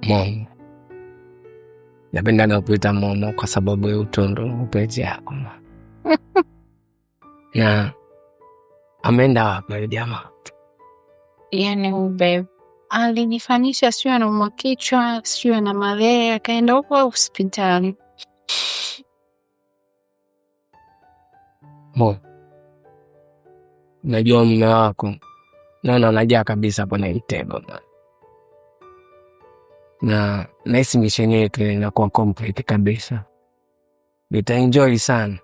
Momo. Napenda kuita Momo kwa sababu ya utondo upeji yako. Na ameenda wapi jamaa? Yaani babe, alinifanisha sio anaumwa kichwa, sio ana malaria, akaenda huko hospitali. Najua mume wako naona unajua kabisa hapo na itego. Na nahisi mission yetu inakuwa complete kabisa. Nitaenjoy sana.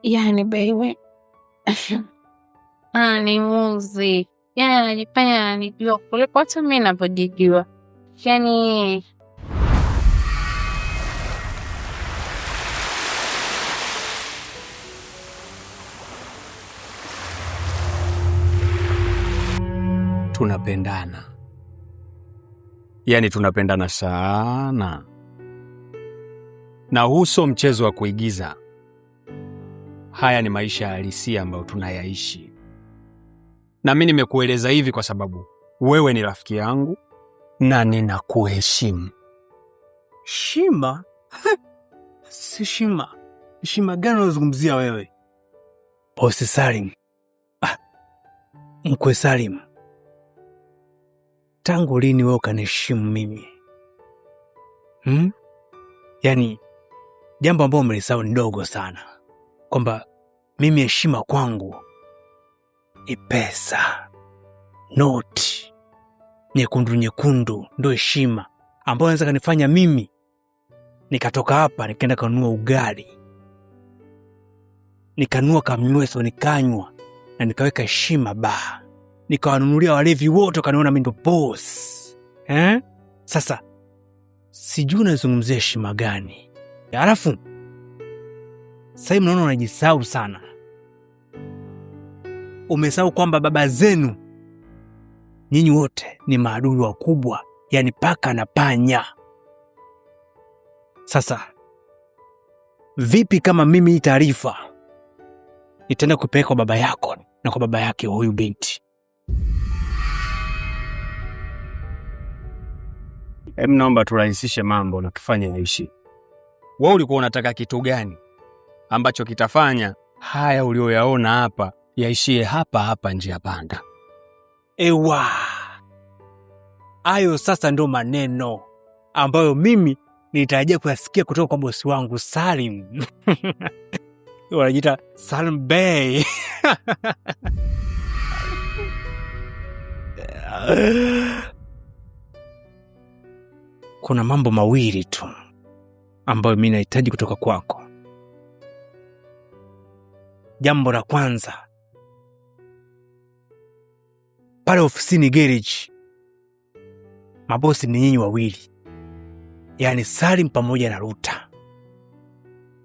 Yaani baby. Ni muzi. Yaani anajifanya nijua kuliko hata mimi ninapojijua. Yaani tunapendana. Yaani tunapendana sana. Na huu sio mchezo wa kuigiza. Haya ni maisha halisi ambayo tunayaishi. Na mimi nimekueleza hivi kwa sababu wewe ni rafiki yangu na ninakuheshimu. Shima? Si shima. Shima gani unazungumzia wewe? Bosi Salim. Mkwe Salim. Tangu lini wewe ukaniheshimu mimi? Yaani jambo ambalo umelisahau ni dogo sana. Kwamba mimi heshima kwangu ni pesa, noti, nyekundu ndio heshima ambayo inaweza kanifanya mimi nikatoka hapa nikaenda kanunua ugali, nikanunua kamnyweso nikanywa na nikaweka heshima baa, nikawanunulia walevi wote kaniona mimi ndo boss. Sasa sijui unazungumzia heshima gani? Alafu sasa mnaona unajisahau sana. Umesahau kwamba baba zenu nyinyi wote ni maadui wakubwa, yani paka na panya. Sasa vipi kama mimi hii taarifa nitaenda kupeleka kwa baba yako na kwa baba yake huyu binti? Naomba turahisishe mambo na tufanye yaishi. Wewe ulikuwa unataka kitu gani ambacho kitafanya haya ulioyaona hapa yaishie hapa njia panda? Ewa, hayo sasa ndo maneno ambayo mimi nitarajia kuyasikia kutoka kwa bosi wangu Salim. Wanajiita Salim Bey. Kuna mambo mawili tu ambayo mimi nahitaji kutoka kwako. Jambo la kwanza, pale ofisini garage mabosi ni nyinyi wawili, yani Salim pamoja na Ruta.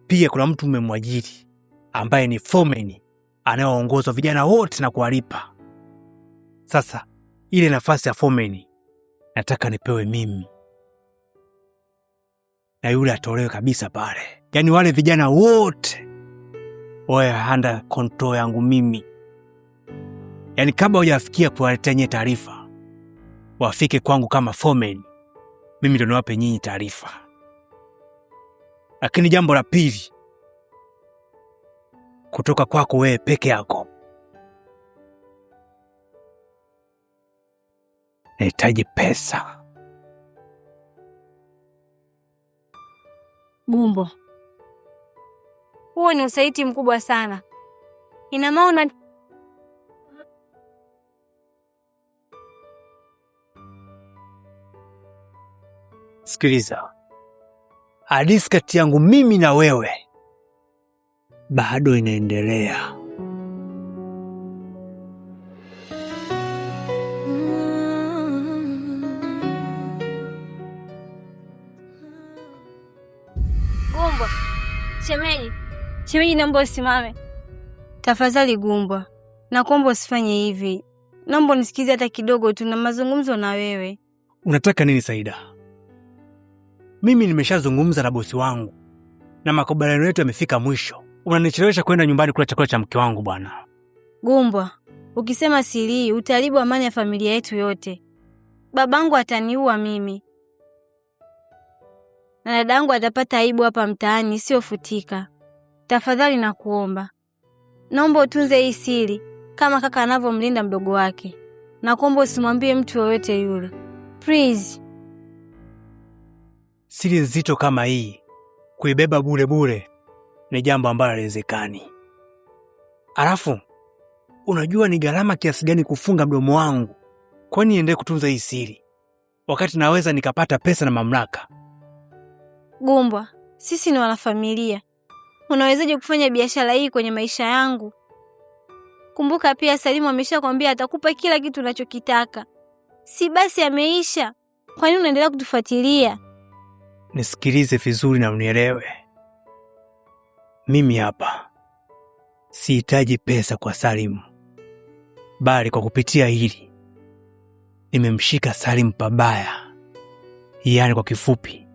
Pia kuna mtu mmemwajiri ambaye ni foreman anayeongoza vijana wote na kuwalipa. Sasa ile nafasi ya foreman nataka nipewe mimi, na yule atolewe kabisa pale. Yani wale vijana wote wawe under control yangu mimi. Yani kabla hujafikia kuwaletea nyinyi taarifa, wafike kwangu kama foreman, mimi ndo niwape nyinyi taarifa. Lakini jambo la pili, kutoka kwako wewe peke yako, nahitaji pesa. Gumbo, huo ni usaliti mkubwa sana. Ina maana sikiliza, hadithi kati yangu mimi na wewe bado inaendelea. Gumbo, shemeji naomba usimame. Tafadhali Gumbo, nakuomba usifanye hivi. Naomba nisikize hata kidogo tu na mazungumzo na wewe. Unataka nini Saida? Mimi nimeshazungumza na bosi wangu na makubaliano yetu yamefika mwisho. Unanichelewesha kwenda nyumbani kula chakula cha mke wangu bwana. Gumbo, ukisema siri utaharibu amani ya familia yetu yote. babangu ataniua mimi. Na dadangu atapata aibu hapa mtaani isiyofutika. Tafadhali nakuomba. Naomba utunze hii siri kama kaka anavyomlinda mdogo wake. Nakuomba usimwambie mtu yoyote yule. Please. Siri nzito kama hii kuibeba bure ni jambo ambalo haliwezekani. Alafu unajua ni gharama kiasi gani kufunga mdomo wangu? Kwani niendelee kutunza hii siri wakati naweza nikapata pesa na mamlaka? Gumbwa, sisi ni wanafamilia. Unawezaje kufanya biashara hii kwenye maisha yangu? Kumbuka pia Salimu ameshakwambia atakupa kila kitu unachokitaka. Si basi ameisha. Kwa nini unaendelea kutufuatilia? Nisikilize vizuri na unielewe. Mimi hapa sihitaji pesa kwa Salimu, bali kwa kupitia hili nimemshika Salimu pabaya. Yaani kwa kifupi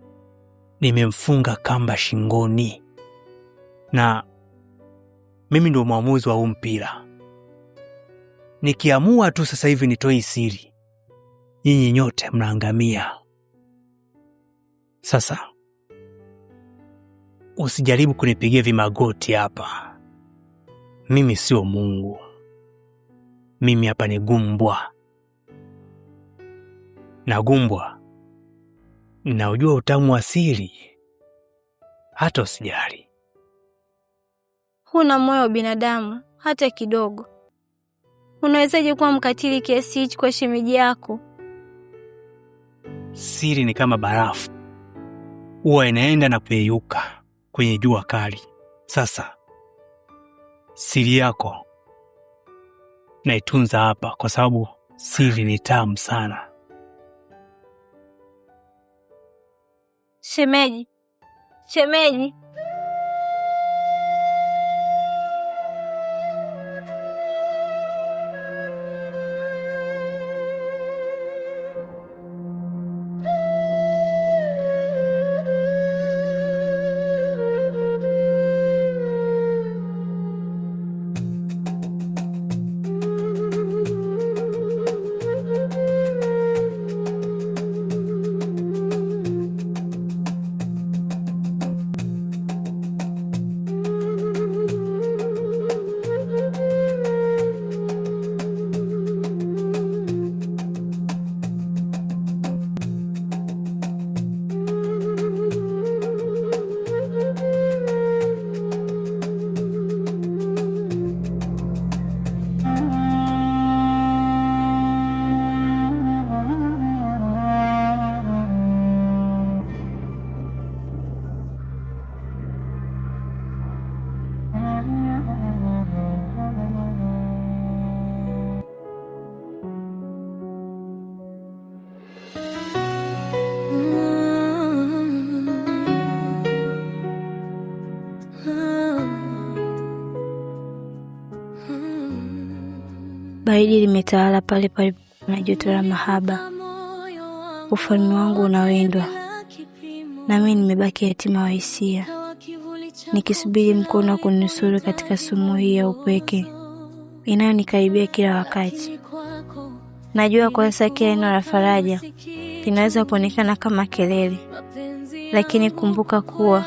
nimemfunga kamba shingoni. Na mimi ndio mwamuzi wa huu mpira. Nikiamua tu sasa hivi nitoe siri, nyinyi nyote mnaangamia. Sasa usijaribu kunipigia vimagoti hapa. Mimi sio Mungu. Mimi hapa ni Gumbwa. Na Gumbwa ninaujua utamu wa siri. Hata usijali. Huna moyo wa binadamu hata kidogo. Unawezaje kuwa mkatili kiasi hichi kwa shemeji yako? Siri ni kama barafu, huwa inaenda na kuyeyuka kwenye jua kali. Sasa siri yako naitunza hapa kwa sababu siri ni tamu sana. Shemeji. Baridi limetawala pale pale na joto la mahaba. Ufalme wangu unawindwa. Na mimi nimebaki yatima wa hisia, nikisubiri mkono wa kunusuru katika sumu hii ya upweke inayonikaribia kila wakati. Najua kwa sasa kila neno la faraja linaweza kuonekana kama kelele, lakini kumbuka kuwa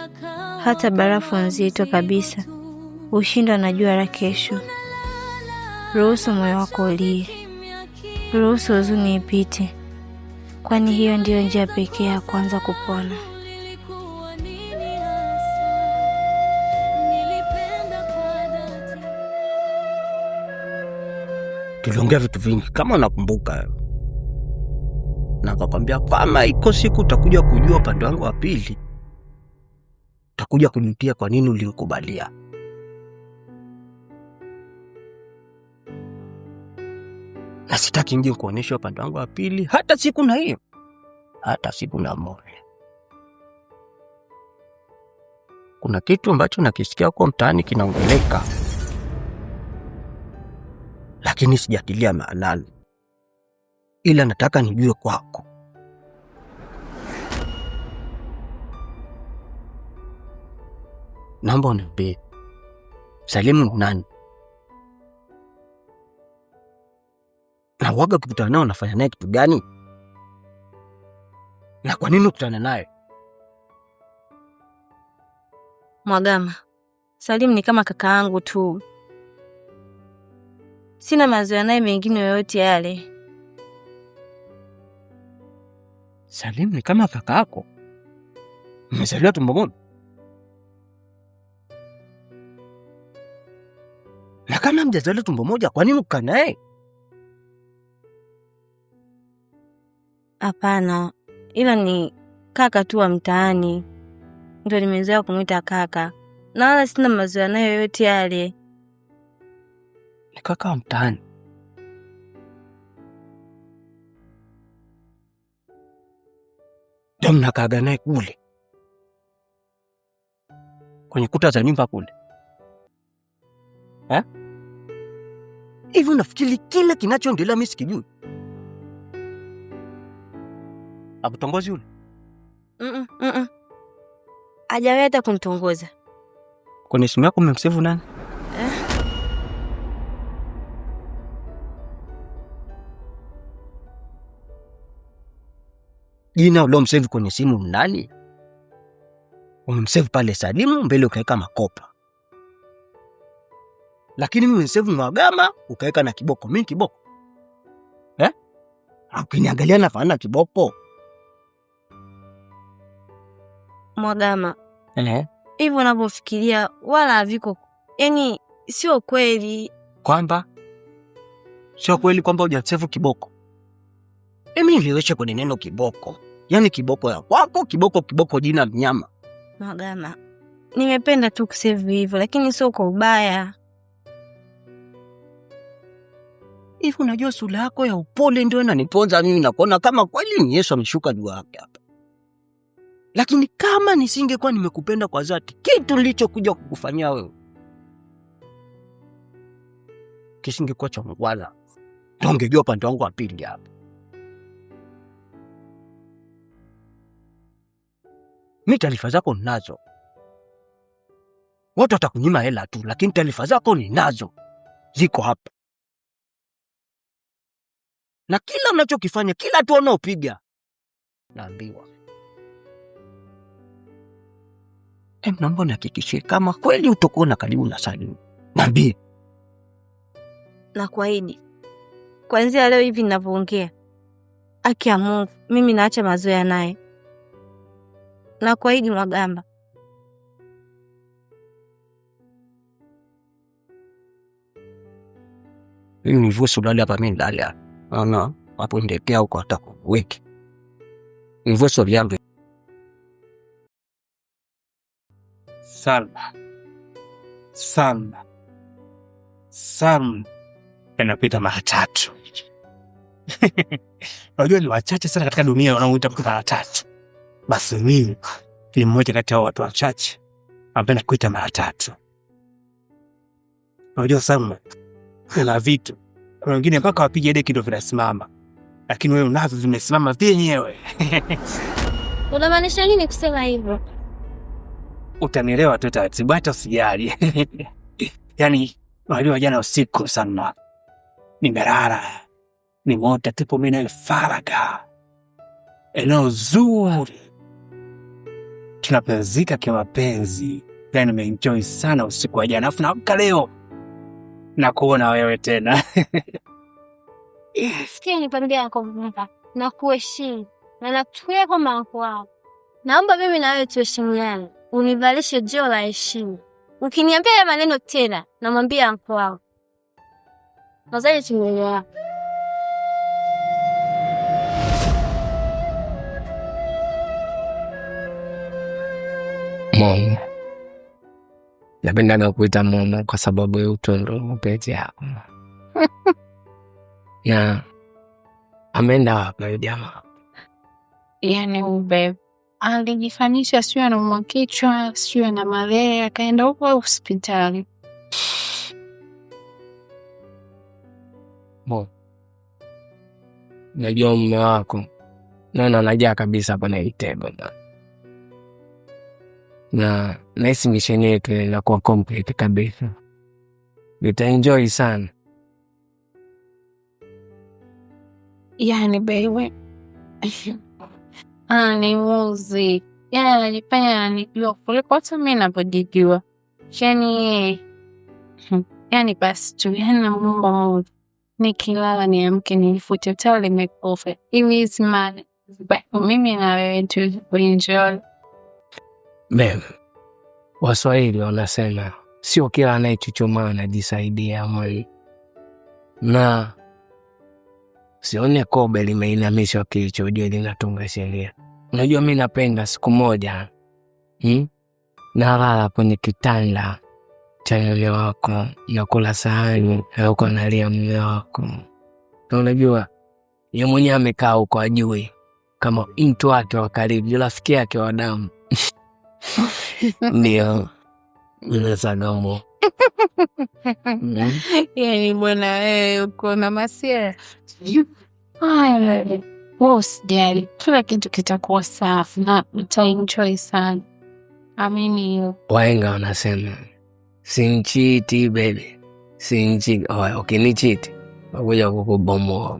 hata barafu nzito kabisa hushindwa na jua la kesho. Ruhusu moyo wako ulie. Ruhusu huzuni ipite, kwani hiyo ndiyo njia pekee ya kuanza kupona. Tuliongea vitu vingi kama nakumbuka. Na akakwambia kama iko siku utakuja kujua upande wangu wa pili. Utakuja kunitia kwa nini ulinikubalia. Na sitaki nje kuonesha upande wangu wa pili hata siku na hiyo. Hata siku na moja. Kuna kitu ambacho nakisikia kwa mtaani kinaongeleka, lakini sijatilia maanani. Ila nataka nijue kwako. Naomba uniambie, Salimu ni nani? Na waga kukutana nao nafanya naye kitu gani? Na kwa nini ukutana naye? Mwagama, Salim ni kama kaka yangu tu. Sina mazoea naye mengine yoyote yale. Salim ni kama kaka yako? Mmezaliwa tumbo moja? Na kama mjazaliwa tumbo moja, kwa nini ukaa naye? Hapana, ila ni kaka tu wa mtaani. Ndio nimezoea kumuita kaka. Na wala sina mazoea naye yoyote yale. Ni kaka wa mtaani? Ndio mnakaaga naye kule kwenye kuta za nyumba kule? Hivi unafikiri kile kinachoendelea mimi sikijui? Akutongozi yule? Hajawahi hata kunitongoza. Kwenye simu yako umemsave nani? Jina ulomsave kwenye simu nani? Umemsave pale Salimu, mbele ukaweka Makopa. Lakini mimi nimesave Mwagama ukaweka na Kiboko. Mimi Kiboko? Ukiniangalia nafanana Kiboko. Mwagama. Hivyo unavyofikiria wala haviko. Yaani sio kweli. Kwamba sio kweli kwamba hujasave Kiboko? Mimi niliweka kwenye neno Kiboko. Yaani Kiboko ya kwako, Kiboko jina mnyama. Mwagama, nimependa tu kusave hivyo, lakini sio kwa ubaya. Hivi unajua sura yako ya upole ndio inaniponza mimi, nakuona kama kweli ni Yesu ameshuka juu yake hapa. Lakini kama nisingekuwa nimekupenda kwa dhati, kitu nilichokuja kukufanyia wewe kisingekuwa cha mkwala. Ndio ungejua pande wangu wa pili hapa. Mimi taarifa zako ninazo. Watu watakunyima hela tu, lakini taarifa zako ninazo. Ziko hapa. Na kila unachokifanya, kila tu unaopiga, naambiwa. Naomba nihakikishie kama kweli utakuwa karibu na Salim. Niambie. Na kuahidi, kuanzia leo hivi ninavyoongea, haki ya Mungu, mimi naacha mazoea naye. Na kuahidi Mwagamba. Mimi nivusu lale hapa mimi ndali hapa. Ana hapo ndekea huko atakuweke. Nivusu yangu. Salma yanapita mara 3. Unajua ni wachache sana katika dunia wanaoita mara 3. Basi mimi ni mmoja kati ya watu wachache ambao nakuita mara 3. Unajua Salma, kuna vitu kuna wengine mpaka wapige deki ndio vinasimama, lakini wewe unavyo vimesimama vyenyewe. Unamaanisha nini kusema hivyo? Utanielewa tu taratibu, hata usijali. Yaani, unajua jana usiku sana nimelala, nimeota tipo mimi na Faraga. Eneo zuri. Tunapenzika kimapenzi. Yaani nimeenjoy sana usiku wa jana, afu naamka leo na kuona wewe tena. Sikia nipandia yako mpa. Na kuheshimu. Na nakuchukulia kama wako wao. Naomba mimi na wewe tuheshimiane. Univalishe joo la heshima. Ukiniambia ya maneno tena, namwambia mko wao. Nadhani tumeelewana. Momo. Napenda na kuita Momo kwa sababu ya utondo mpeti yako. Ya ameenda wapi jamaa? Yaani babe, alijifanyisha sio anaumwa kichwa, sio na malaria, akaenda huko hospitali. Mo. Najua mume wako. Na anajua kabisa hapa na itebo. Na nahisi mission yetu inakuwa complete kabisa. Nitaenjoy sana. Yaani baby, Ananimuzi. Yaani ananifanya anijua kuliko hata mimi ninapojijua. Yaani basi tu, yaani namuomba Mungu nikilala niamke nilifute taa limekufa. Hivi simani. Mimi na wewe tu enjoy. Babe, Waswahili wanasema sio kila anayechuchumaa anajisaidia mwili. Na sione kobe limeinamishwa kilichojua linatunga sheria. Unajua mimi napenda siku moja nalala kwenye kitanda cha mume wako, nakula sahani uko nalia mume wako. Na unajua yeye mwenyewe amekaa huko ajui kama mtu wake wa karibu, rafiki yake wa damu. Ndio Salomo. Yaani bwana wewe uko na masira. Haya, usijali, kila kitu kitakuwa safi na utaenjoy sana. Amini. Wahenga wanasema sinchiti baby, sinchiti. Ukinichiti wakuja kukubomoa.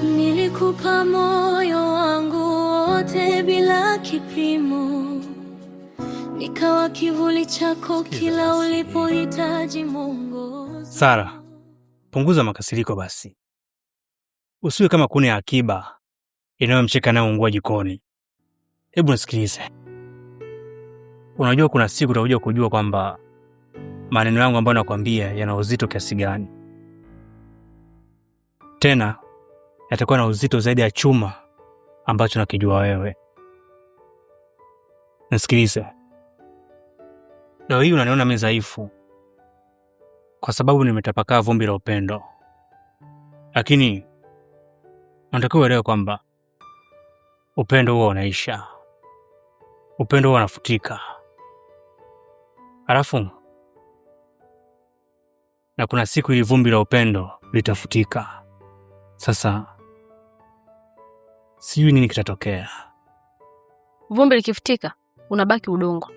Nilikupa moyo wangu wote bila kipimo, nikawa kivuli chako kila ulipohitaji mwongozo. Sara, punguza makasiriko basi. Usiwe kama kuni ya akiba inayomcheka nayo ungua jikoni. Hebu nisikilize. Unajua kuna siku utakuja kujua kwamba maneno yangu ambayo nakwambia yana uzito kiasi gani. Tena yatakuwa na uzito zaidi ya chuma ambacho nakijua wewe. Nisikilize. Leo hii unaniona mimi dhaifu kwa sababu nimetapakaa vumbi la upendo. Lakini unatakiwa uelewe kwamba upendo huo unaisha. Upendo huo unafutika. Alafu na kuna siku ili vumbi la upendo litafutika. Sasa sijui nini kitatokea. Vumbi likifutika unabaki udongo,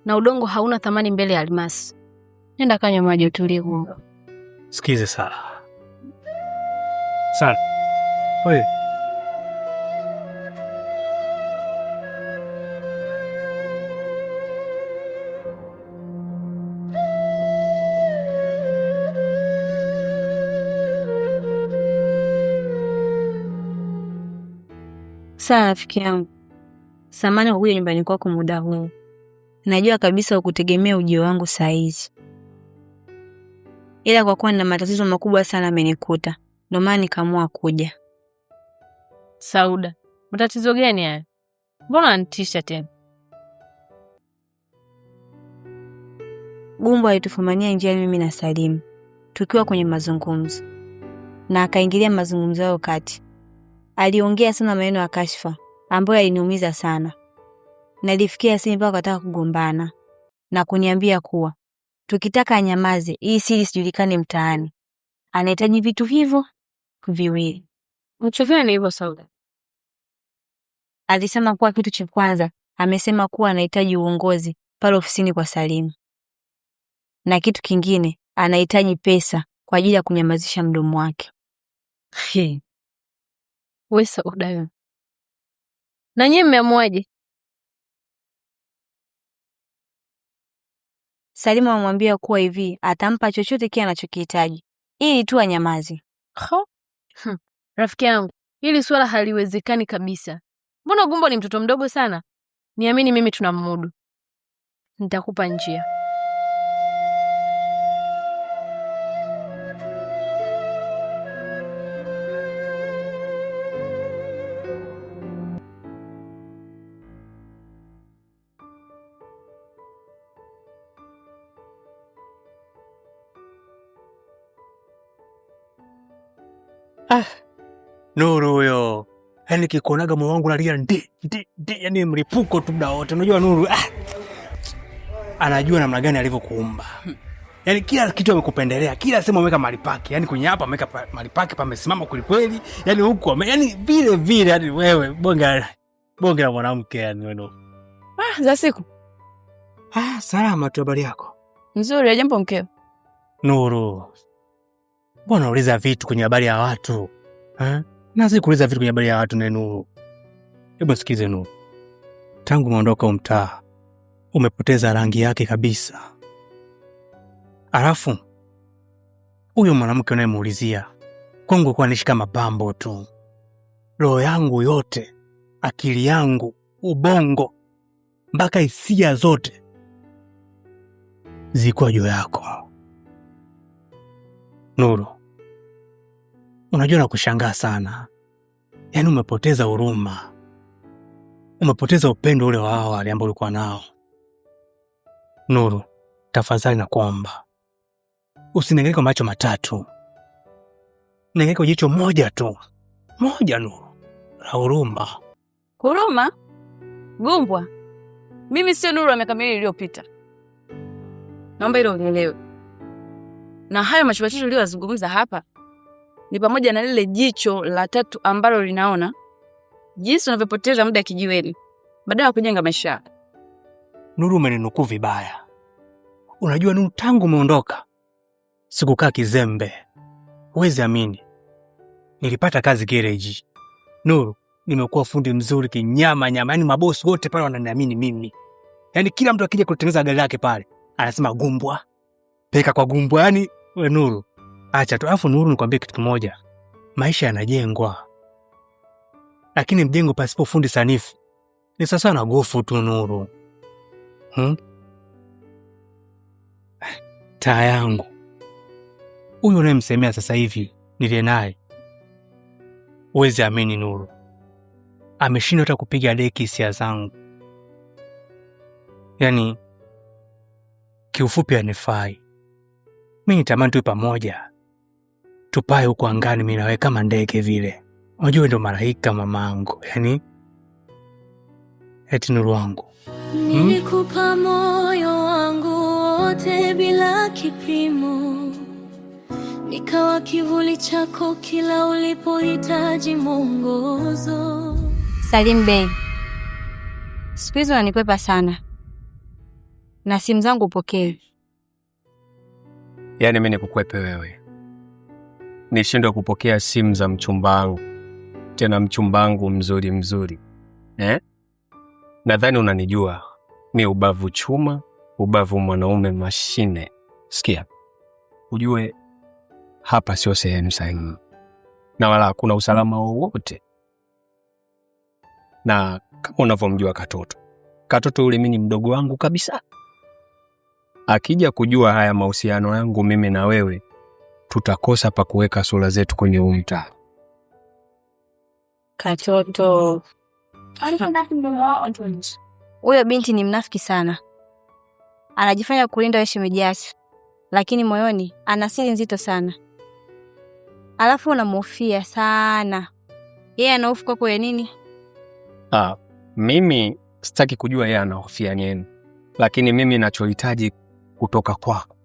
na udongo hauna thamani mbele ya almasi. Nenda kanywa maji utulie gumba. Sikize Sara. Sara. Oye. Sara rafiki yangu, samahani kwa kuja nyumbani kwako muda huu. Najua kabisa ukutegemea ujio wangu saa hizi. Ila kwa kuwa nina matatizo makubwa sana amenikuta, ndio maana nikaamua kuja. Sauda, matatizo gani haya? Mbona anitisha tena? Gumbo alitufumania njiani mimi na Salimu, tukiwa kwenye mazungumzo. Na akaingilia mazungumzo yao kati. Aliongea sana maneno ya kashfa ambayo yaliniumiza sana. Nalifikia sisi mpaka akataka kugombana na kuniambia kuwa tukitaka anyamaze hii siri sijulikane mtaani. Anahitaji vitu hivyo viwili. Vitu gani hivyo Sauda? Alisema kuwa kitu cha kwanza, amesema kuwa anahitaji uongozi pale ofisini kwa Salimu. Na kitu kingine, anahitaji pesa kwa ajili ya kunyamazisha mdomo wake. Wewe Sauda. Na nyinyi mmeamwaje? Salimu amwambia kuwa hivi atampa chochote kile anachokihitaji ili tu anyamaze. Rafiki yangu, hili swala haliwezekani kabisa. Mbona Gumbo ni mtoto mdogo sana? Niamini mimi tunamudu. Nitakupa njia. Nuru huyo. Yaani kikonaga moyo wangu unalia ndi, yaani mlipuko tu muda wote. Unajua Nuru, anajua namna gani alivyokuumba. Yaani kila kitu amekupendelea, kila sema ameweka mahali pake. Yaani kwenye hapa ameweka mahali pake pamesimama kweli. Yaani huko yaani vile yaani wewe bonge la mwanamke yani wewe. Za siku. Salama tu, habari yako? Nzuri, jambo mkeo. Nuru. Mbona unauliza vitu kwenye habari ya watu? Nazi kuuliza vitu kwenye habari ya watu Nuru. Hebu sikize Nuru. Tangu umeondoka mtaa, umepoteza rangi yake kabisa. Alafu huyo mwanamke unayemuulizia kwangu kwa anaishi kama pambo tu. Roho yangu yote, akili yangu, ubongo, mpaka hisia zote zilikuwa juu yako. Nuru, unajua na kushangaa sana. Yaani umepoteza huruma. Umepoteza upendo ule wa awali ambao ulikuwa nao. Nuru, tafadhali nakuomba, usiniangalie kwa macho matatu. Niangalie kwa jicho moja tu. Moja Nuru, la huruma. Huruma? Gumbwa. Mimi sio Nuru ya miaka miwili iliyopita. Naomba hilo unielewe. Na hayo machupachucho uliyozungumza hapa ni pamoja na lile jicho la tatu ambalo linaona jinsi unavyopoteza muda kijiweni badala ya kujenga maisha. Nuru, umeninukuu vibaya. Unajua Nuru, tangu umeondoka sikukaa kizembe. Huwezi amini. Nilipata kazi garage. Nuru, nimekuwa fundi mzuri kinyama nyama. Yaani mabosi wote pale wananiamini mimi. Yaani kila mtu akija kutengeneza gari lake pale anasema Gumbwa. Peka kwa Gumbwa. Yaani we Nuru, acha tu. Alafu Nuru, nikwambie kitu kimoja. Maisha yanajengwa. Lakini mjengo pasipo fundi sanifu ni sasa na gofu tu Nuru. Taa yangu. Huyu unayemsemea sasa hivi nilie naye. Uwezi amini Nuru, ameshindwa hata kupiga deki hisia zangu. Yaani kiufupi anifai. Mimi nitamani tuwe pamoja, tupae huko angani mimi nawe kama ndege vile. Unajua ndo malaika mamangu. Yaani eti Nuru wangu, nilikupa moyo wangu wote bila kipimo, nikawa kivuli chako kila ulipohitaji mwongozo. Salim Bey, siku hizi unanikwepa sana na simu zangu upokee. Yaani mimi nikukwepe wewe? Nishindwe kupokea simu za mchumba wangu, tena mchumba wangu mzuri? Nadhani unanijua. Mimi ubavu chuma, ubavu mwanaume mashine. Sikia, ujue hapa sio sehemu sahihi. Na wala hakuna usalama wowote. Na kama unavyomjua Katoto yule mimi ni mdogo wangu kabisa. Akija kujua haya mahusiano yangu mimi na wewe, tutakosa pa kuweka sura zetu kwenye mtaa. Katoto. Huyo binti ni mnafiki sana. Anajifanya kulinda wewe shemeji yake, lakini moyoni ana siri nzito sana. Alafu unamhofia sana. Yeye anahofu kwako ya nini? Mimi sitaki kujua yeye anahofia nini. Lakini mimi ninachohitaji kutoka kwako,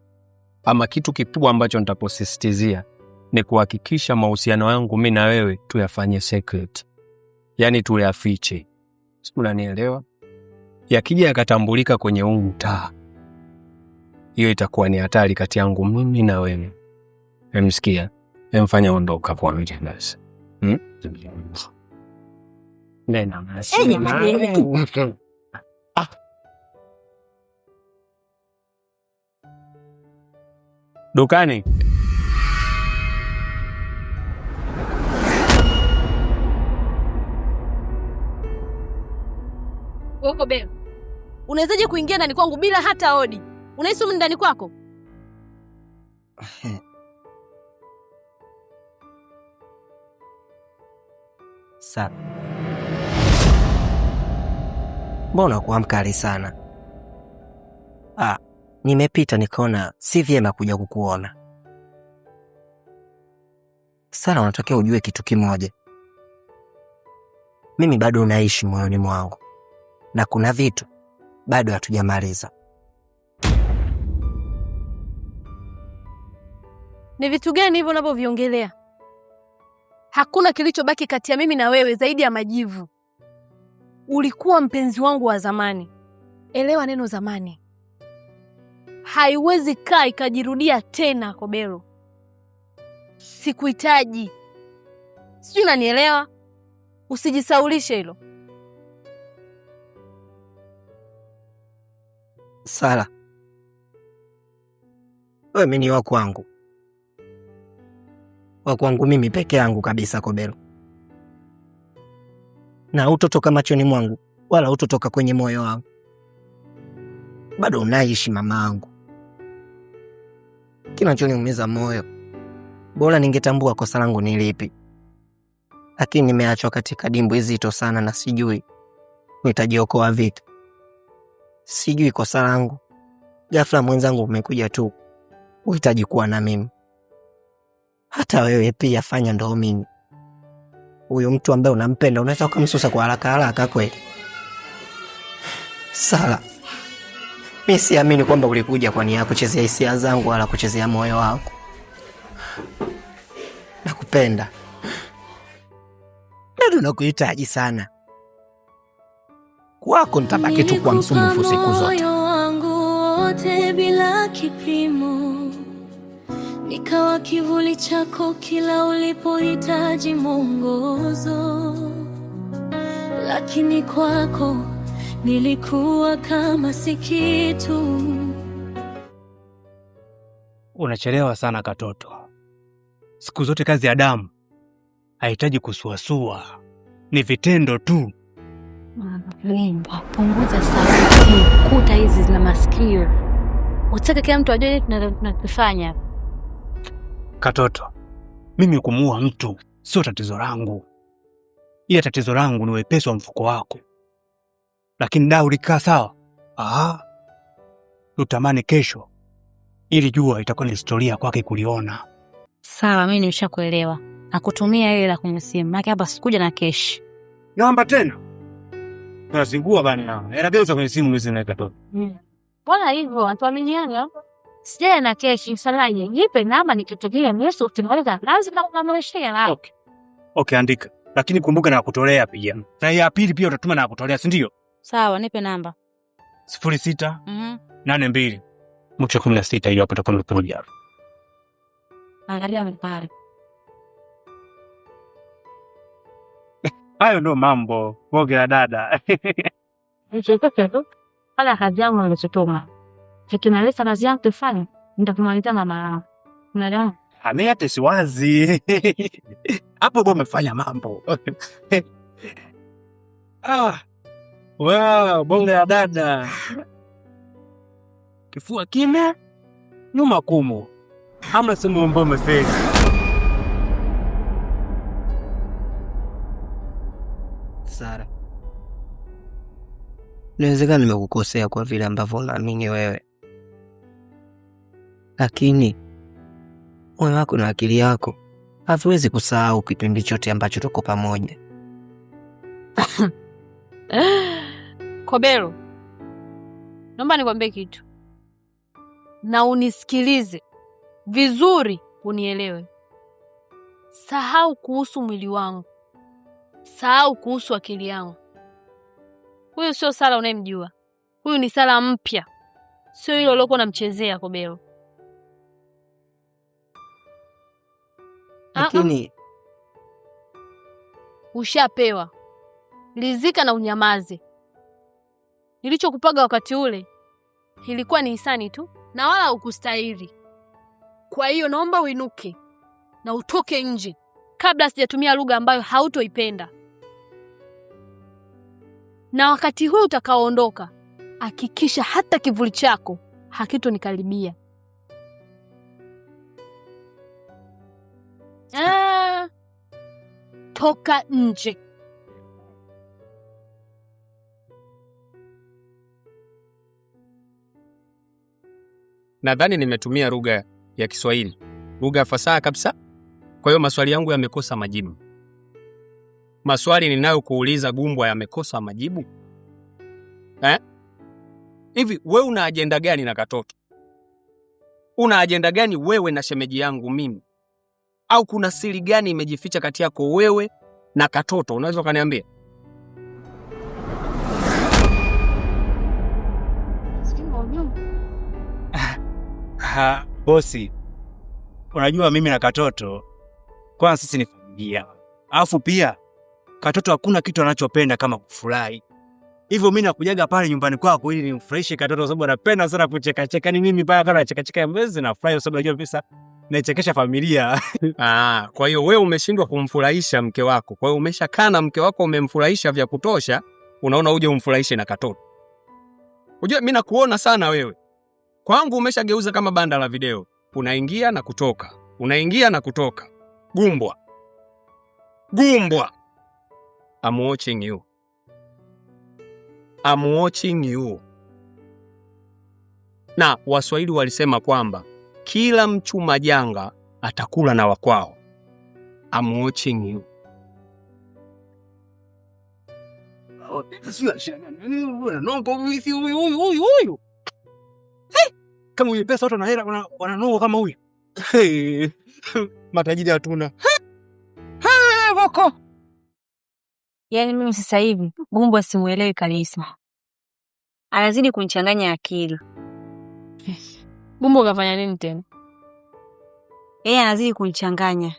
ama kitu kikubwa ambacho nitaposisitizia, ni kuhakikisha mahusiano yangu mimi na wewe tuyafanye secret. Yaani tuyafiche. Unanielewa? Yakija yakatambulika kwenye mtaa, hiyo itakuwa ni hatari kati yangu mimi na wewe. Emsikia? Emfanya ondoka kwa mimi basi. Nena basi. Dukani. Woko Beo, unawezaje kuingia ndani kwangu bila hata hodi? Unahisi mimi ndani kwako? Sawa. Mbona kwa mkali sana? Nimepita nikaona si vyema kuja kukuona. Sasa unataka ujue kitu kimoja. Mimi bado naishi moyoni mwangu. Na kuna vitu bado hatujamaliza. Ni vitu gani hivyo unavyoviongelea? Hakuna kilichobaki kati ya mimi na wewe zaidi ya majivu. Ulikuwa mpenzi wangu wa zamani. Elewa neno zamani. Haiwezi kaa ikajirudia tena, Kobelo. Sikuhitaji. Sijui unanielewa? Usijisaulishe hilo. Sara, wewe mimi ni wako wangu. Wako wangu mimi peke yangu kabisa Kobelo. Na utotoka machoni mwangu wala utotoka kwenye moyo wangu. Bado unaishi mamangu. Kinachoniumiza moyo, bora ningetambua kosa langu ni lipi. Lakini nimeachwa katika dimbwi zito sana na sijui nitajiokoa vipi. Sijui kosa langu. Ghafla mwenzangu umekuja tu, uhitaji kuwa na mimi. Hata wewe pia fanya ndo mimi. Huyo mtu ambaye unampenda unaweza kumsusa kwa haraka haraka kweli? Sala, mimi siamini kwamba ulikuja kwa nia ya kuchezea hisia zangu wala kuchezea moyo wako. Nakupenda. Bado nakuhitaji sana. Kwako nitabaki tu kwa msumbufu siku zote. Moyo wangu wote bila kipimo, nikawa kivuli chako kila ulipohitaji mwongozo. Lakini kwako nilikuwa kama si kitu. Unachelewa sana katoto. Siku zote kazi ya damu haihitaji kusuasua, ni vitendo tu. Limba, punguza sauti. Kuta hizi zina masikio. Utaka kila mtu ajue tunachofanya. Katoto, mimi kumuua mtu sio tatizo langu. Ile tatizo langu ni wepesi wa mfuko wako. Lakini dau likaa sawa. Utamani kesho ili jua itakuwa ni historia kwake kuliona. Sawa, mimi nimeshakuelewa. Nakutumia ile la kwenye simu. Maana hapa sikuja na cash. Naomba tena. Tunazingua bana. Inageuza kwenye simu hizi na katoto. Bwana hivyo, atuaminiana. Sija na cash, msalaje. Nipe namba nikitokea Yesu tunaweza lazima kumamreshia la. Okay, andika. Lakini kumbuka na kutolea pia. Na ya pili pia utatuma na kutolea, si ndio? Sawa, nipe namba. 06 82 16 hiyo hapo tutakuwa tunapiga. Angalia mpare. Hayo ndo mambo, boge la dada. Nichekeke. Pala kazi yangu nilizotoma. Tukimaliza kazi yangu tufanye, nitakumaliza mama. Unaelewa? Hata siwazi. Hapo bado umefanya mambo. Wow, bonge la dada. Kifua kime, nyuma kumu. Hamna sema mambo umefeli. Sara, inawezekana nimekukosea kwa vile ambavyo naamini wewe. Lakini moyo wako na akili yako haviwezi kusahau kipindi chote ambacho tuko pamoja. Kobelo, naomba nikwambie kitu. Na unisikilize vizuri, unielewe. Sahau kuhusu mwili wangu. Sahau kuhusu akili yangu. Huyu sio Sara unayemjua. Huyu ni Sara mpya. Sio ile uliokuwa unamchezea Kobelo. Lakini ushapewa. Rizika na unyamaze. Nilichokupaga wakati ule ilikuwa ni hisani tu na wala ukustahili. Kwa hiyo naomba uinuke na utoke nje kabla sijatumia lugha ambayo hautoipenda. Na wakati huu utakaoondoka, hakikisha hata kivuli chako hakitonikaribia. Toka nje. Nadhani nimetumia lugha ya Kiswahili, lugha fasaha kabisa. Kwa hiyo maswali yangu yamekosa majibu. Maswali ninayokuuliza Gumbwa yamekosa majibu. Hivi wewe una ajenda gani na katoto? Una ajenda gani wewe na shemeji yangu mimi? Au kuna siri gani imejificha kati yako wewe na katoto? Unaweza kaniambia? Bosi, unajua mimi na katoto Kwanza sisi ni familia. Alafu pia katoto hakuna kitu anachopenda kama kufurahi. Hivyo mimi nakujaga pale nyumbani kwako ili nimfurahishe katoto, sababu anapenda sana kucheka cheka. Ni mimi pale kana cheka cheka mbezi na furahi, sababu najua pesa naichekesha familia. Kwa hiyo wewe umeshindwa kumfurahisha mke wako. Kwa hiyo umeshakaa na mke wako umemfurahisha vya kutosha, unaona uje umfurahishe na katoto. Unajua mimi nakuona sana wewe. Kwangu umeshageuza kama banda la video. Unaingia na kutoka. Unaingia na kutoka. Gumbwa. Gumbwa. I'm watching you. I'm watching you. Na Waswahili walisema kwamba kila mchuma janga atakula na wakwao. I'm watching you. Kama huyu pesa watu na hela wananunua kama huyu. Matajiri hatuna. Voko. Yaani mimi sasa hivi Gumbwa simuelewi kabisa. Anazidi kunichanganya akili. Gumbwa kafanya nini tena? Yeye anazidi kunichanganya.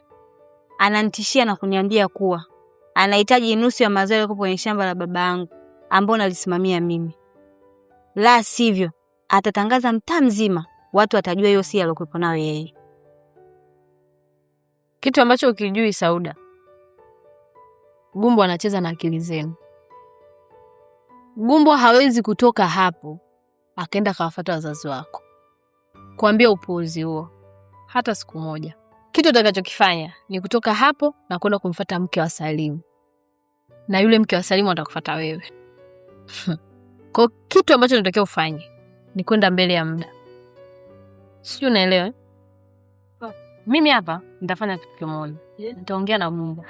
Ananitishia na kuniambia kuwa anahitaji nusu ya mazao yako kwenye shamba la baba yangu ambao nalisimamia mimi. La sivyo, atatangaza mtaa mzima, watu watajua hiyo si alokuepo nayo yeye. Kitu ambacho ukijui Sauda. Gumbwa anacheza na akili zenu. Gumbwa hawezi kutoka hapo akaenda kawafuata wazazi wako kuambia upuuzi huo hata siku moja. Kitu utakachokifanya ni kutoka hapo na kwenda kumfuata mke wa Salimu, na yule mke wa Salimu atakufuata wewe. Kwa kitu ambacho unatakiwa ufanye ni kwenda mbele ya muda. Sio, unaelewa? Mimi hapa nitafanya kitu kimoja. Nitaongea na Mungu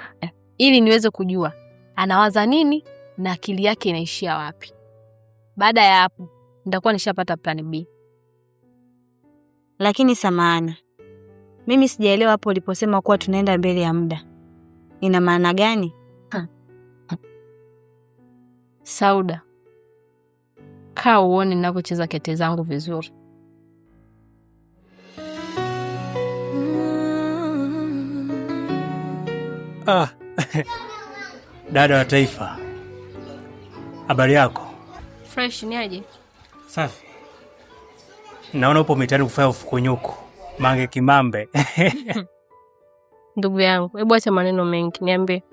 ili niweze kujua anawaza nini na akili yake inaishia wapi. Baada ya hapo nitakuwa nishapata plan B. Lakini samahani, mimi sijaelewa hapo uliposema kuwa tunaenda mbele ya muda. Ina maana gani? Sauda, kaa uone ninavyocheza kete zangu vizuri. Dada wa taifa. Habari yako? Fresh ni aje? Safi. Naona upo mitaani kufanya ufukunyuku. Mange kimambe. Ndugu yangu, hebu acha maneno mengi, niambie.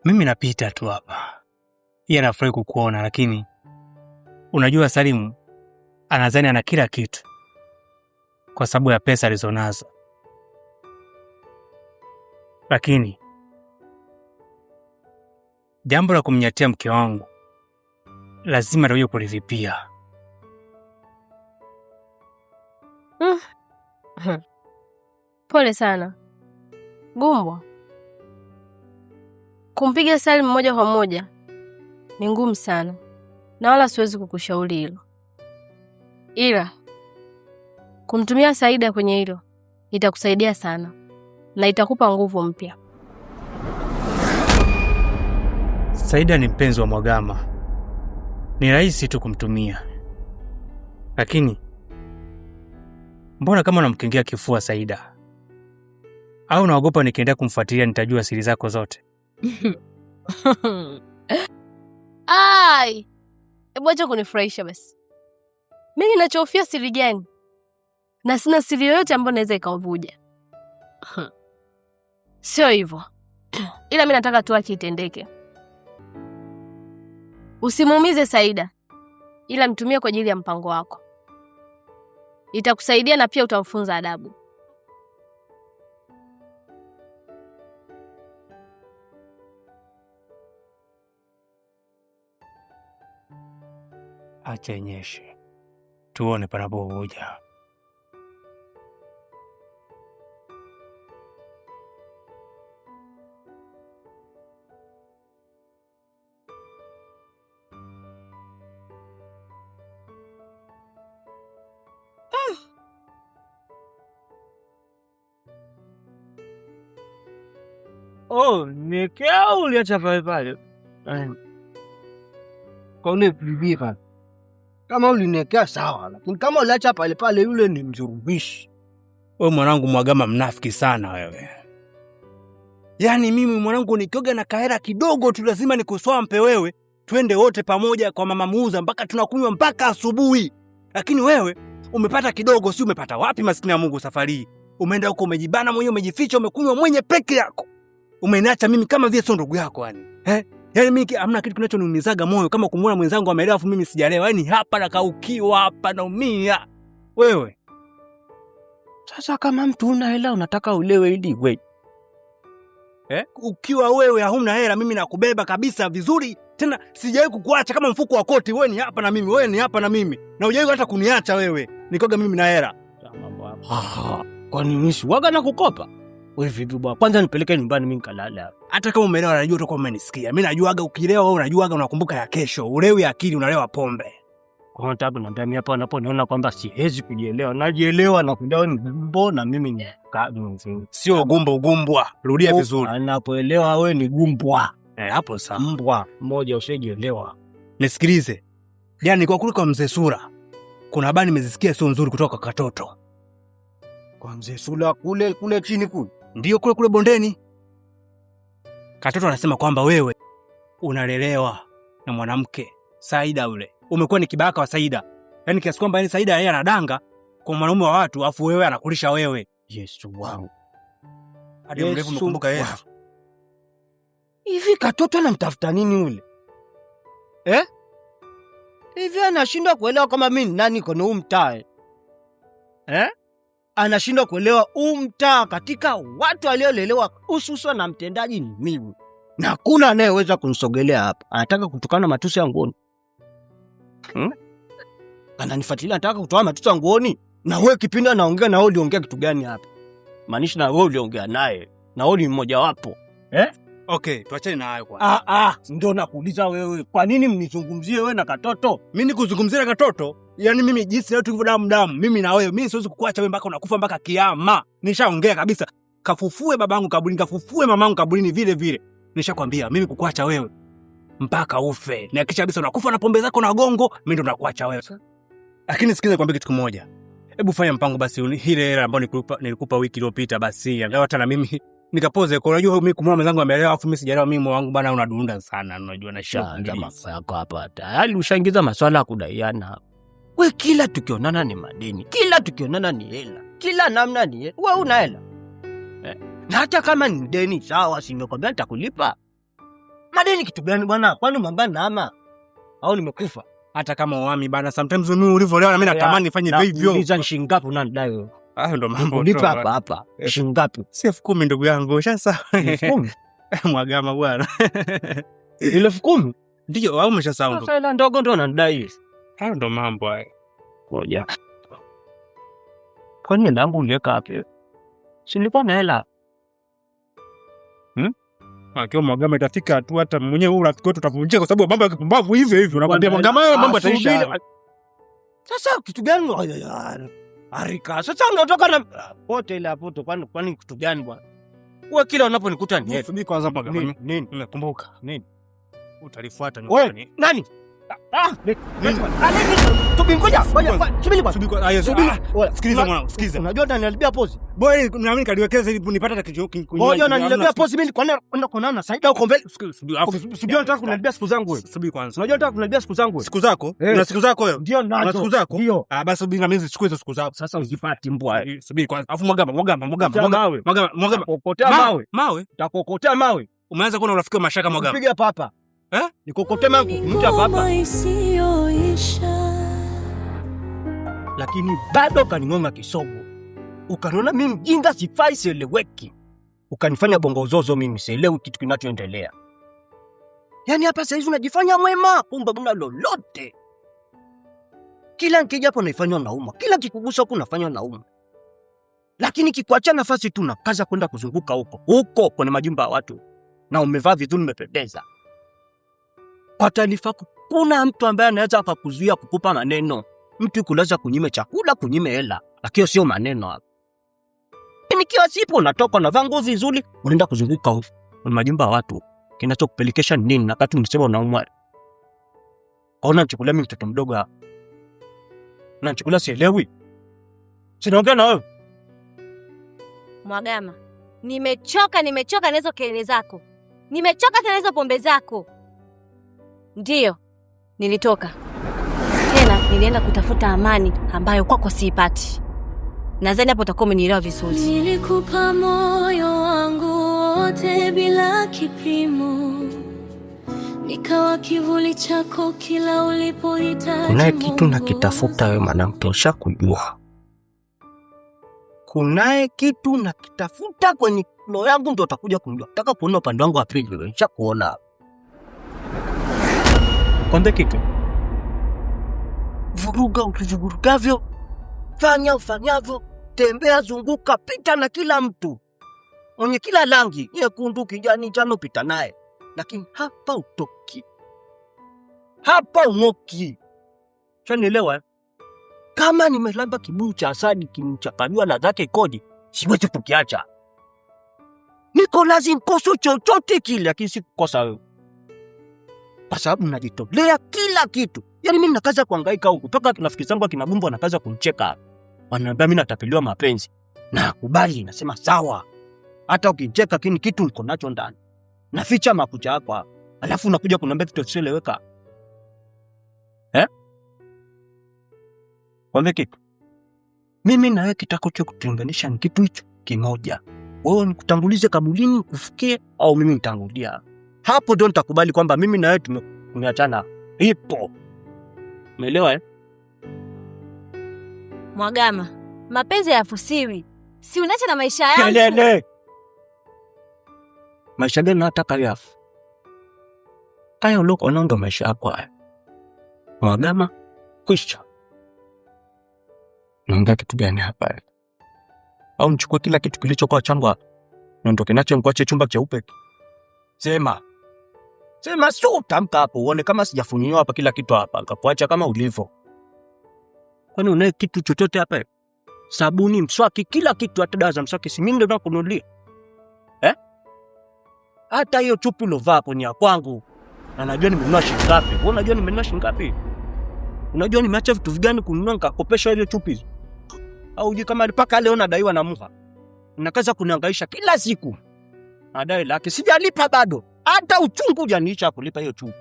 Mimi napita tu hapa. Yeye anafurahi kukuona, lakini unajua Salimu anadhani ana kila kitu kwa sababu ya pesa alizonazo. Lakini jambo la kumnyatia mke wangu lazima ndio kulivipia. Pole sana Gumbwa. Kumpiga Salimu moja kwa moja ni ngumu sana, na wala siwezi kukushauri hilo. Ila kumtumia Saida kwenye hilo itakusaidia sana na itakupa nguvu mpya. Saida ni mpenzi wa Mwagama. Ni rahisi tu kumtumia. Lakini mbona kama unamkingia kifua Saida? Au unaogopa nikienda kumfuatilia nitajua siri zako zote? Ai, hebu acha kunifurahisha basi. Mimi ninachofia siri gani? Na sina siri yoyote ambayo naweza ikavuja. Sio hivyo. Ila mimi nataka tu haki itendeke. Usimuumize Saida, ila mtumie kwa ajili ya mpango wako. Itakusaidia na pia utamfunza adabu. Acha inyeshe. Tuone panapovuja. Nikia uliacha pale pale. Kwa ule pilipili. Kama ulinekea sawa, lakini kama uliacha pale pale yule ni mzurubishi. Wewe mwanangu Mwagama mnafiki sana wewe. Yaani mimi mwanangu nikioga na kahera kidogo tu lazima nikuswampe wewe. Twende wote pamoja kwa mama muuza mpaka tunakunywa mpaka asubuhi. Lakini wewe umepata kidogo, si umepata wapi maskini ya Mungu safari? Umeenda huko umejibana mwenyewe, umejificha, umekunywa mwenye peke yako. Umeniacha mimi kama vile sio ndugu yako yani. Yaani mimi hamna kitu kinachoniumizaga moyo kama kumuona mwenzangu ameelewa afu mimi sijaelewa. Yaani hapa nakaukiwa, hapa naumia. Wewe. Sasa kama mtu una hela unataka ulewe ili wewe. Ukiwa wewe hauna hela mimi nakubeba kabisa vizuri. Tena sijawahi kukuacha kama mfuko wa koti. Wewe ni hapa na mimi, wewe ni hapa na mimi. Na hujawahi hata kuniacha wewe. Nikoga mimi na hela. Kwa nini waga na kukopa? Wewe vipi bwana? Kwanza nipeleke nyumbani mimi nikalala. Hata kama umeelewa najua utakuwa umenisikia. Mimi najuaga ukilewa wewe unajuaga unakumbuka ya kesho. Ulewi akili unalewa pombe. Kwa sababu na ndani hapa unaponiona kwamba siwezi kujielewa. Najielewa na kudao ni gumbo na mimi ni mzee. Sio gumbo ugumbwa. Rudia vizuri. Anapoelewa wewe ni gumbwa. Hapo sawa. Mbwa mmoja ushajielewa. Nisikilize. Jana kwa kule kwa mzee Sura. Kuna habari nimezisikia sio nzuri kutoka kwa Katoto. Kwa mzee Sura kule chini kule. Ndio kule bondeni. Katoto anasema kwamba wewe unalelewa na mwanamke Saida ule. Umekuwa ni kibaka wa Saida. Yaani kiasi kwamba yeye Saida yeye anadanga kwa mwanaume wa watu afu wewe anakulisha wewe. Yesu wangu. Hadi mrefu mkumbuka Yesu. Hivi Katoto anamtafuta nini ule? Hivi anashindwa kuelewa kama mimi nani kwenye huu mtaa? Anashindwa kuelewa huu mtaa katika watu waliolelewa hususan na mtendaji ni mimi. Na hakuna anayeweza kunisogelea hapa. Anataka kutukana matusi ya nguoni. Ananifuatilia anataka kutoa matusi ya nguoni. Na wewe kipindi anaongea na wewe uliongea kitu gani hapa? Maanisha na wewe uliongea naye. Na wewe ni mmoja wapo. Okay, tuachane na hayo kwanza. Ndio nakuuliza wewe. Kwa nini mnizungumzie wewe na Katoto? Mimi nikuzungumzia na Katoto? Yaani mimi jinsi leo tulivyo damu, mimi na wewe, mimi siwezi kukuacha wewe mpaka unakufa mpaka kiyama. Nishaongea kabisa. Kafufue babangu kaburini, kafufue mamangu kaburini vile vile. Nishakwambia mimi kukuacha wewe mpaka ufe. Nihakikisha kabisa unakufa na pombe zako na gongo, mimi ndo nakuacha wewe. Lakini sikiza nikwambie kitu kimoja. Hebu fanya mpango basi ile hela ambayo nilikupa wiki iliyopita basi. Angalau hata na mimi nikapoze kwa unajua mimi kumwona mwenzangu ameelewa afu mimi sijaelewa mimi moyo wangu bana unadunda sana unajua na shida mambo yako hapa tayari ushaingiza maswala ya kudaiana. Wewe kila tukionana ni madeni, kila tukionana ni hela, kila namna ni hela. Wewe una hela na hata kama ni deni sawa, si nimekwambia nitakulipa. Madeni kitu gani bwana? Kwani mambana ama au nimekufa? Hata kama uami bana sometimes mimi ulivyolewa na mimi natamani nifanye hivyo. Uliza shilingi ngapi unanidai wewe? Ndo mambo lipa hapa. Shilingi ngapi? Si 10,000 ndugu yangu. Sasa 10,000. Mwagama bwana. 10,000? Ndio au umeshasahau? Sasa ile ndogo ndo unanidai. Hayo ndo mambo haya. Ngoja. Kwani ndangu uliweka wapi? Si nilikuwa na hela. Akiwa Mwagama itafika tu hata mwenyewe urafiki wetu utavunjika kwa sababu mambo ya kipumbavu hivyo. Unakwambia Mwagama wewe mambo yataisha. Sasa kitu gani? Arika. Sasa unatoka na pote ile hapo tu kwani kitu gani bwana? Wewe kila unaponikuta ni hela. Subiri kwanza Mwagama. Nini? Nimekumbuka. Nini? Utalifuata nyumbani. Nani? Subiri ngoja. Sikiliza mwanangu, sikiliza. Unajua unaniharibia pozi. Boy, naamini kaliwekeza ili nipate hata kitu. Ngoja unaniharibia pozi mimi kwani unaenda kuonana na Saida huko mbele. Subiri nataka kuniharibia siku zangu wewe. Subiri kwanza. Unajua nataka kuniharibia siku zangu wewe. Siku zako? Una siku zako wewe? Ndio nazo. Una siku zako? Ndio. Basi subiri na mimi zichukue hizo siku zako. Sasa usipati mbwa. Subiri kwanza. Afu Mwagama. Kokotea mawe. Mawe? Takokotea mawe. Umeanza kuona urafiki wa mashaka Mwagama. Piga papa. Nikokotea mawe kumta papa. Lakini bado kaning'onga kisogo. Ukaniona mimi mjinga sifai sieleweki. Ukanifanya bongo zozo mimi sielewi kitu kinachoendelea. Yaani hapa sasa hivi unajifanya mwema, kumbe una lolote. Kila nikija hapo naifanywa nauma. Kila kikugusa huko nafanywa nauma. Lakini kikuacha nafasi tu na kaza kwenda kuzunguka huko kwenye majumba ya watu. Na umevaa vizuri umependeza. Kwa taarifa kuna mtu ambaye anaweza akakuzuia kukupa maneno. Mtu kulaza kunyime chakula, kunyime hela, lakini sio maneno hapo. Nikiwa sipo natoka na vangu vizuri, unaenda kuzunguka huko kwenye majumba ya watu. Kinachokupelekesha ni nini? Na kati unasema unaumwa. Kaona mchukulia mimi mtoto mdogo hapa. Na mchukulia sielewi. Sinaongea na wewe. Mwagama, nimechoka na hizo kelele zako. Nimechoka tena hizo pombe zako. Ndiyo, nilitoka. Tena nilienda kutafuta amani ambayo kwako siipati. Nadhani hapo utakuwa umenielewa vizuri. Nilikupa moyo wangu wote bila kipimo. Nikawa kivuli chako kila ulipohitaji. Kuna kitu nakitafuta wewe mwanamke, ushakujua. Kunaye kitu nakitafuta kwenye roho yangu, ndio utakuja kunijua. Nataka kuona upande wangu wa pili, nishakuona. Kwambie kitu. Vuruga ukivurugavyo, fanya ufanyavyo, tembea, zunguka, pita na kila mtu. Mwenye kila rangi, nyekundu, kijani, njano, pita naye. Lakini hapa utoki. Hapa umoki. Chanielewa? Kama nimelamba kibuyu cha asali kimchakanywa na zake kodi, siwezi kukiacha. Niko lazima koso chochote kile, lakini sikukosa wewe. Kwa sababu najitolea kila kitu. Yaani mimi nakaza kuhangaika huko. Toka rafiki zangu akina Gumbo anakaza kunicheka. Wananiambia mimi natapeliwa mapenzi. Na kubali, nasema sawa. Hata ukicheka kini kitu niko nacho ndani. Naficha makucha yako. Alafu unakuja kuniambia kitu kisieleweka. Kwambie kitu. Mimi na wewe kitakacho kutenganisha ni kitu hicho kimoja. Wewe nikutangulize kabulini kufikie au mimi nitangulia. Hapo ndio nitakubali kwamba mimi na wewe tumeachana. Ipo. Umeelewa? Mwagama, mapenzi hayafusiwi. Si unaacha na maisha yangu. Kelele. Maisha gani nataka yafu? Kaya uloko ndo maisha yako haya. Mwagama, kwisha. Naongea kitu gani hapa? Au nichukue kila kitu kilichokuwa changu hapa? Niondoke nacho nikuache chumba cheupe? Sema. Sema sio utamka hapo uone kama sijafunyiwa hapa kila kitu hapa. Nikakuacha kama ulivyo. Kwani una kitu chochote hapa? Sabuni, mswaki, kila kitu, hata dawa za mswaki si mimi ndo nakununulia. Hata hiyo chupi ulovaa hapo ni ya kwangu. Na najua nimenunua shilingi ngapi. Wewe unajua nimenunua shilingi ngapi? Unajua nimeacha vitu vigani kununua nikakopesha hizo chupi? Au unajua kama mpaka leo nadaiwa na Muha. Unakaza kunihangaisha kila siku. Nadai laki sijalipa bado. Hata uchungu hujaniisha kulipa hiyo chupi.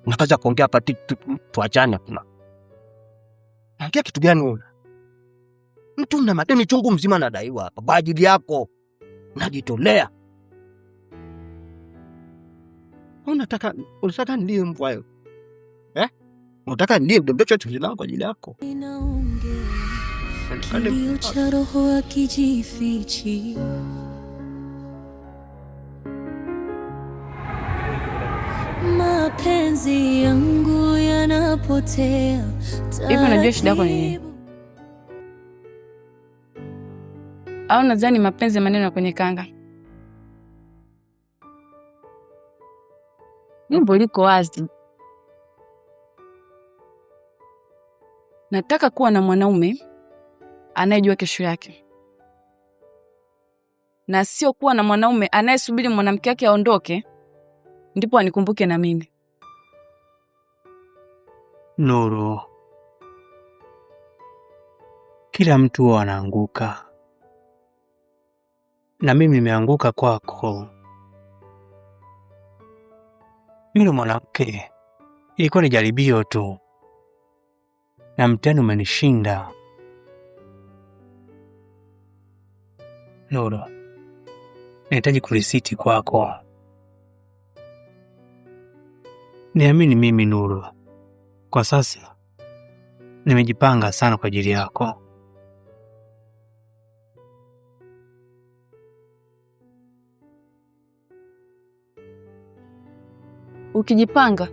Unakaza kuongea hapa tuachane kuna. Naongea kitu gani wewe? Mtu na madeni chungu mzima nadaiwa hapa kwa ajili yako. Najitolea. Unataka ndiye mbwayo? Unataka ndiye mdocho chochote kwa ajili yako? Kilio cha roho akijifichi. Mapenzi yangu yanapotea. Hivi unajua shida yako ni nini? Au nadhani mapenzi maneno kwenye kanga? Jimbo liko wazi. Nataka kuwa na mwanaume anayejua kesho yake. Na sio kuwa na mwanaume anayesubiri mwanamke wake aondoke ndipo anikumbuke na mimi. Nuru. Kila mtu anaanguka. Na mimi nimeanguka kwako. Yule mwanamke ilikuwa ni jaribio tu. Na mtihani umenishinda. Nuru, nahitaji kurisiti kwako. Niamini mimi Nuru. Kwa sasa nimejipanga sana kwa ajili yako. Ukijipanga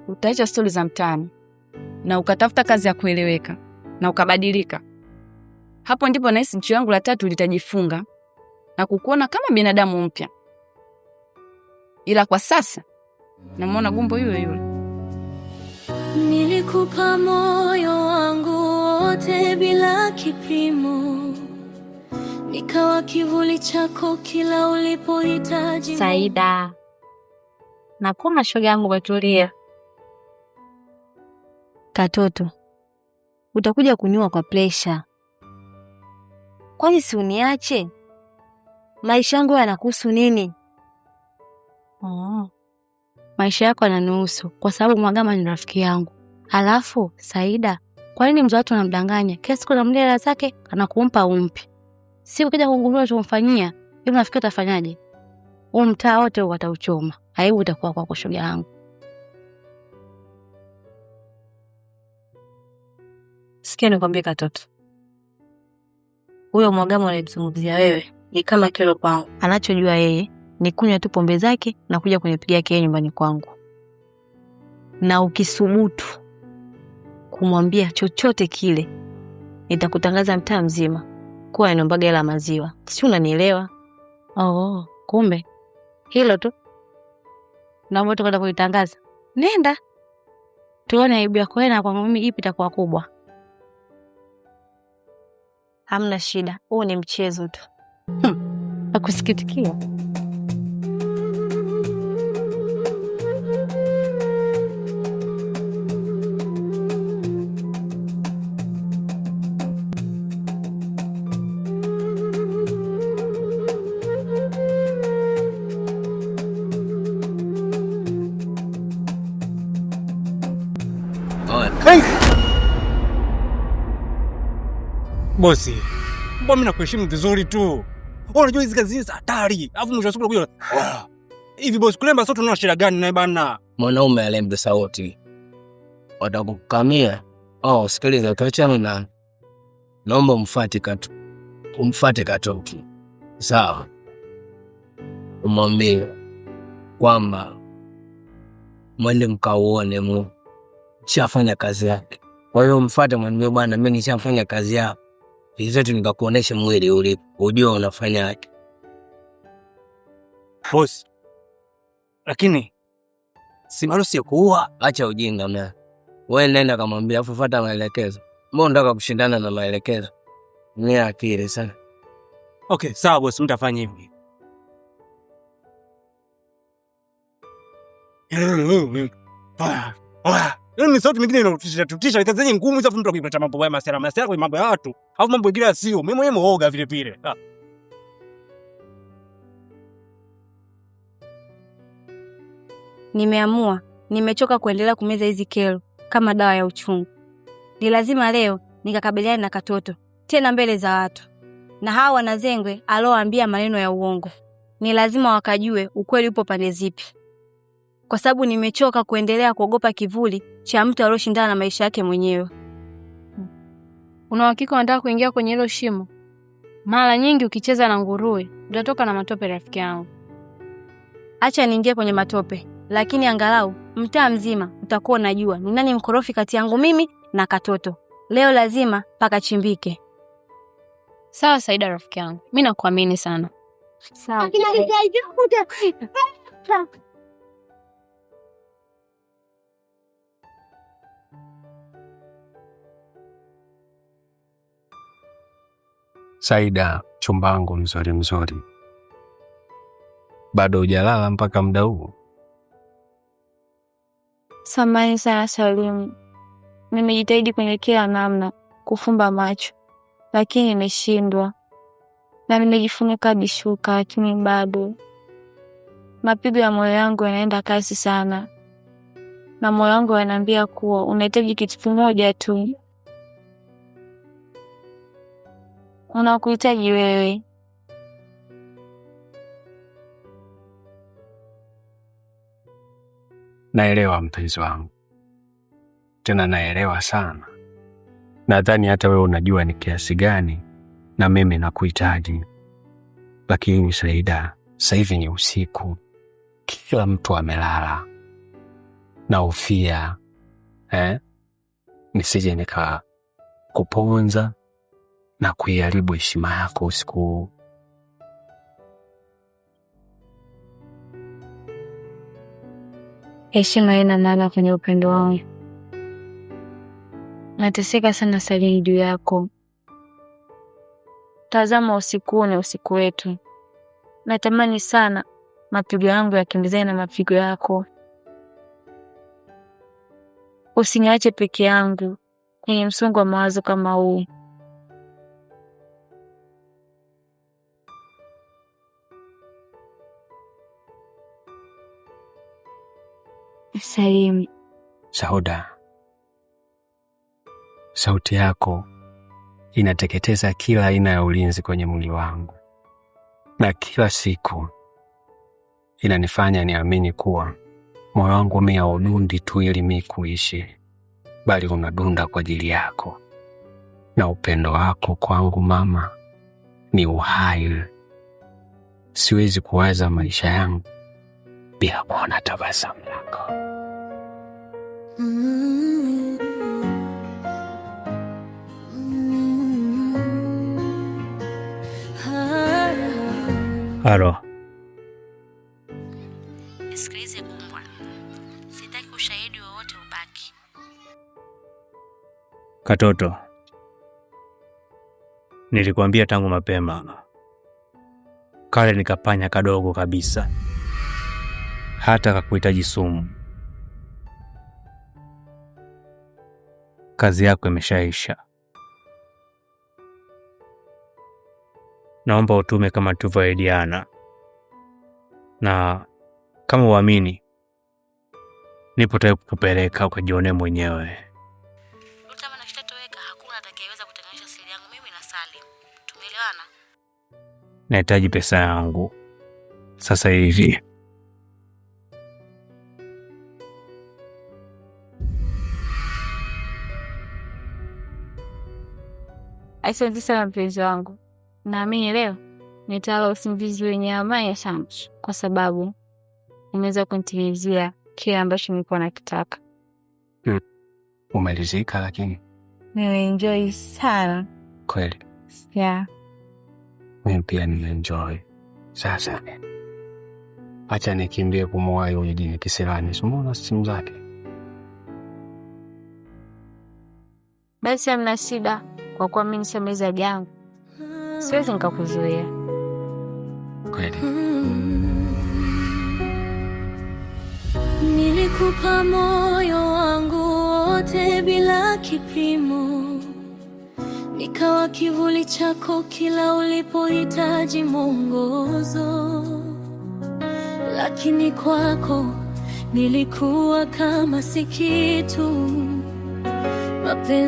utaacha stori za mtaani na ukatafuta kazi ya kueleweka na ukabadilika. Hapo ndipo nahisi jicho langu la tatu litajifunga na kukuona kama binadamu mpya. Ila kwa sasa namuona Gumbo yule yule. Nilikupa moyo wangu wote bila kipimo. Nikawa kivuli chako kila ulipohitaji. Saida, nakuona shoga yangu batulia. Katoto, utakuja kuniua kwa pressure. Kwani si uniache? Maisha yangu yanakuhusu nini? Maisha yako yananihusu kwa sababu Mwagama ni rafiki yangu. Halafu Saida, kwa nini mtu watu anamdanganya? Kesi kuna mlela zake anakuumpa umpi. Siku kija kugundua tumfanyia, hivi nafikiri utafanyaje? Mtaa wote watauchoma. Aibu itakuwa kwako shoga yangu. Sikia nikwambie katoto. Huyo Mwagama anayemzungumzia wewe ni kama kero kwangu. Anachojua yeye ni kunywa tu pombe zake na kuja kunipigia kelele nyumbani kwangu. Na ukisubutu kumwambia chochote kile, nitakutangaza mtaa mzima kuwa inaombaga hela maziwa. Si unanielewa? Kumbe hilo tu. Naomba tukwenda kuitangaza. Nenda. Tuone aibu yako wewe na kwangu mimi ipi itakuwa kubwa. Hamna shida. Huu ni mchezo tu. Nakusikitikia. Bosi, mbona mimi nakuheshimu vizuri tu? Wewe unajua hizi kazi ni hatari. Alafu mwisho wa siku unakuja. Hivi bosi, kulemba sote tuna shida gani naye bana? Mwanaume alembe sauti. Watakukamia. Sikiliza tuachane na. Naomba umfuate Katoto. Sawa. Umwambie kwamba mwende mkauone shafanya kazi yake. Kwa hiyo mfuate mwambie bwana mimi nishafanya kazi yako. Hizo nikakuonesha mwili ulipo. Ujue unafanyaje. Boss. Lakini si marusi ya kuua. Acha ujinga mna. Wewe nenda kamwambia afu fuata maelekezo. Mbona unataka kushindana na maelekezo? Ni akili sana. Okay, sawa boss, mtafanya hivi. Ni sauti mingine inatutisha kazi yenyewe ngumu hizo, mtu akipata mambo ya masera kwa mambo ya watu. Au mambo mengine sio. Mimi mwenyewe muoga vile vile. Nimeamua, nimechoka kuendelea kumeza hizi kero kama dawa ya uchungu. Ni lazima leo nikakabiliana na Katoto tena mbele za watu. Na hawa wanazengwe aloambia maneno ya uongo. Ni lazima wakajue ukweli upo pande zipi. Kwa sababu nimechoka kuendelea kuogopa kivuli cha mtu aliyoshindana na maisha yake mwenyewe. Una hakika unataka kuingia kwenye hilo shimo? Mara nyingi ukicheza na nguruwe, utatoka na matope rafiki yangu. Acha niingie kwenye matope, lakini angalau mtaa mzima utakuwa unajua ni nani mkorofi kati yangu mimi na Katoto. Leo lazima pakachimbike. Sawa Saida rafiki yangu. Mimi nakuamini sana. Sawa. Saida, chumbangu mzuri. Bado hujalala mpaka muda huu? Samahani sana Salimu. Nimejitahidi kwenye kila namna kufumba macho, lakini nimeshindwa. Na nimejifunika bishuka, lakini bado mapigo ya moyo wangu yanaenda kasi sana. Na moyo wangu unaniambia kuwa unahitaji kitu kimoja tu. Unakuhitaji wewe. Naelewa mpenzi wangu. Tena naelewa sana. Nadhani hata wewe unajua ni kiasi gani na mimi nakuhitaji. Lakini Saida, sasa hivi ni usiku. Kila mtu amelala. Naufia nisije nika kuponza na kuiharibu heshima yako usiku. Heshima ina maana kwenye upendo wangu. Nateseka sana Salimu juu yako. Tazama usiku ni usiku wetu. Natamani sana mapigo yangu yakimbizane na mapigo yako. Usiniache peke yangu kwenye msongo wa mawazo kama huu. Salim. Sauda, sauti yako inateketeza kila aina ya ulinzi kwenye mwili wangu, na kila siku inanifanya niamini kuwa moyo wangu haudundi tu ili mimi kuishi, bali unadunda kwa ajili yako. Na upendo wako kwangu mama ni uhai. Siwezi kuwaza maisha yangu bila kuona tabasamu lako. Halo. Nisikilize Gumbwa. Sitaki ushahidi wowote ubaki. Katoto, nilikwambia tangu mapema, kale nikapanya kadogo kabisa, hata kakuhitaji sumu. Kazi yako imeshaisha. Naomba utume kama tulivyoahidiana, na kama uamini, nipo tayari kukupeleka ukajione mwenyewe. Kama nakishatoweka hakuna atakayeweza kutenganisha siri yangu mimi na Salim. Tumeelewana? Nahitaji pesa yangu sasa hivi. Asante sana mpenzi wangu. Naamini leo nitalala usingizi wenye amani sana, kwa sababu umeweza kunitimizia kile ambacho nilikuwa nakitaka. Umelizika lakini? Nimeenjoy sana. Kweli? Yeah. Mimi pia nimeenjoy. Sasa acha nikimbie kumwoa yule jini kisirani. Simuona simu zake. Basi hamna shida, kwa kuwa mimi nishamaliza jangu. Siwezi nikakuzuia. Kweli? Nilikupa moyo wangu wote bila kipimo, nikawa kivuli chako kila ulipohitaji mwongozo, lakini kwako nilikuwa kama si kitu. Mapenzi